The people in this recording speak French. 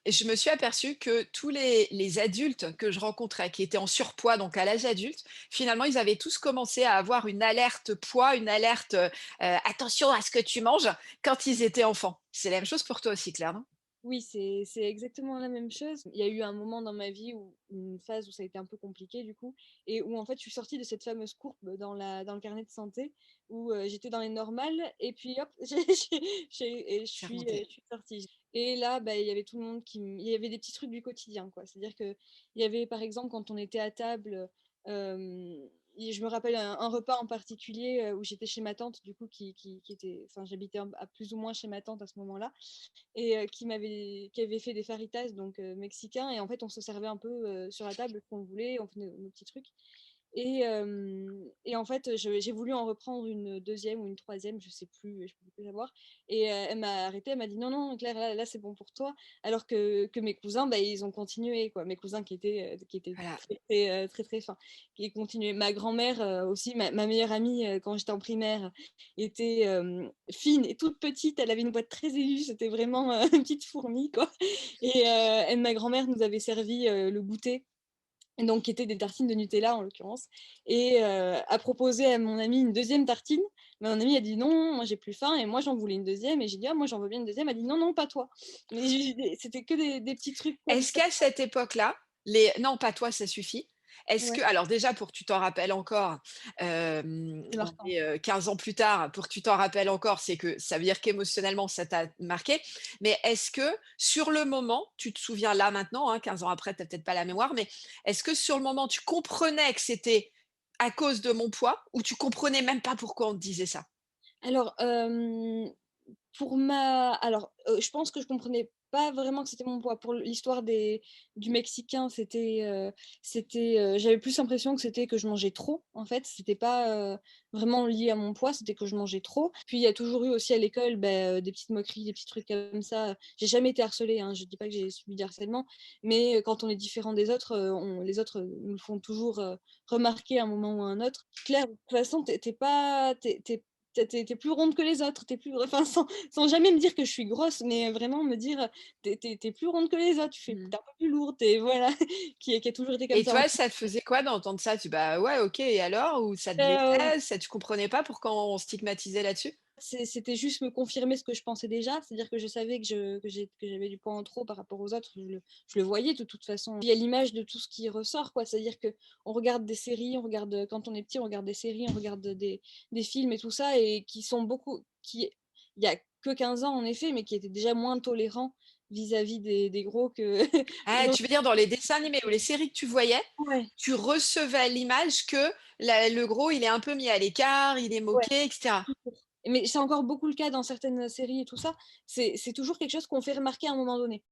Je me suis aperçue que tous les adultes que je rencontrais qui étaient en surpoids, donc à l'âge adulte, finalement, ils avaient tous commencé à avoir une alerte poids, une alerte, «Attention à ce que tu manges», quand ils étaient enfants. C'est la même chose pour toi aussi, Claire, non? Oui, c'est exactement la même chose. Il y a eu un moment dans ma vie où une phase où ça a été un peu compliqué du coup et où en fait je suis sortie de cette fameuse courbe dans le carnet de santé où, j'étais dans les normales et puis hop, j'ai et C'est remonté. je suis sortie. Et là, bah, il y avait tout le monde il y avait des petits trucs du quotidien, quoi. C'est-à-dire qu'il y avait par exemple quand on était à table, et je me rappelle un repas en particulier, où j'étais chez ma tante du coup qui était enfin j'habitais à plus ou moins chez ma tante à ce moment-là et qui avait fait des fajitas, donc mexicains et en fait, on se servait un peu, sur la table ce qu'on voulait, on faisait nos petits trucs et en fait, j'ai voulu en reprendre une deuxième ou une troisième, je sais plus, je peux plus savoir et elle m'a arrêtée, elle m'a dit: «Non, non Claire, là, c'est bon pour toi». Alors que mes cousins, bah, ils ont continué, quoi. Mes cousins qui étaient Voilà. très, très, très, très fins, qui continuaient. Ma grand-mère, aussi, ma meilleure amie, quand j'étais en primaire, était, fine et toute petite. Elle avait une voix très aiguë, c'était vraiment, une petite fourmi, quoi et ma grand-mère nous avait servi, le goûter donc qui étaient des tartines de Nutella en l'occurrence et a proposé à mon amie une deuxième tartine. Mais mon amie a dit: «Non, moi j'ai plus faim» et moi j'en voulais une deuxième et j'ai dit: «Ah moi j'en veux bien une deuxième». Elle a dit: «Non, non, pas toi». Mais c'était que des petits trucs comme Est-ce ça. qu'à cette époque-là, les non, pas toi, ça suffit. Est-ce que Ouais, alors déjà pour que tu t'en rappelles encore, c'est on marquant. est, 15 ans plus tard, pour que tu t'en rappelles encore, c'est que ça veut dire qu'émotionnellement ça t'a marqué. Mais est-ce que sur le moment, tu te souviens là maintenant, hein, 15 ans après, tu as peut-être pas la mémoire, mais est-ce que sur le moment tu comprenais que c'était à cause de mon poids ou tu comprenais même pas pourquoi on te disait ça? Alors, je pense que je comprenais pas vraiment que c'était mon poids. Pour l'histoire du mexicain, j'avais plus l'impression que c'était que je mangeais trop, en fait. C'était pas, vraiment lié à mon poids, c'était que je mangeais trop. Puis il y a toujours eu aussi à l'école, des petites moqueries, des petits trucs comme ça. J'ai jamais été harcelée, hein, je dis pas que j'ai subi du harcèlement, mais quand on est différent des autres, les autres, nous le font toujours, remarquer à un moment ou à un autre. Claire, de toute façon, tu pas tu es plus ronde que les autres, tu plus enfin sans jamais me dire que je suis grosse, mais vraiment me dire: «Tu es plus ronde que les autres, tu Mmh. es un peu plus lourde, tu es» voilà, qui a toujours été comme Et ça. toi, ça te faisait quoi d'entendre ça? «Bah, ouais, OK et alors?» Ou ça te Heu, blessait? Ça tu comprenais pas pourquoi on stigmatisait là-dessus? c'était juste me confirmer ce que je pensais déjà, c'est-à-dire que je savais que j'avais du poids en trop par rapport aux autres, je le voyais de toute façon. Il y a l'image de tout ce qui ressort, quoi, c'est-à-dire qu'on regarde des séries, on regarde, quand on est petit, on regarde des séries, on regarde des films et tout ça et qui sont beaucoup qui il y a que 15 ans en effet, mais qui étaient déjà moins tolérants vis-à-vis des gros que Ah, tu veux dire dans les dessins animés ou les séries que tu voyais, ouais. tu recevais l'image que la le gros, il est un peu mis à l'écart, il est Ouais. moqué et cetera? Toujours. Mais c'est encore beaucoup le cas dans certaines séries et tout ça. C'est toujours quelque chose qu'on fait remarquer à un moment donné.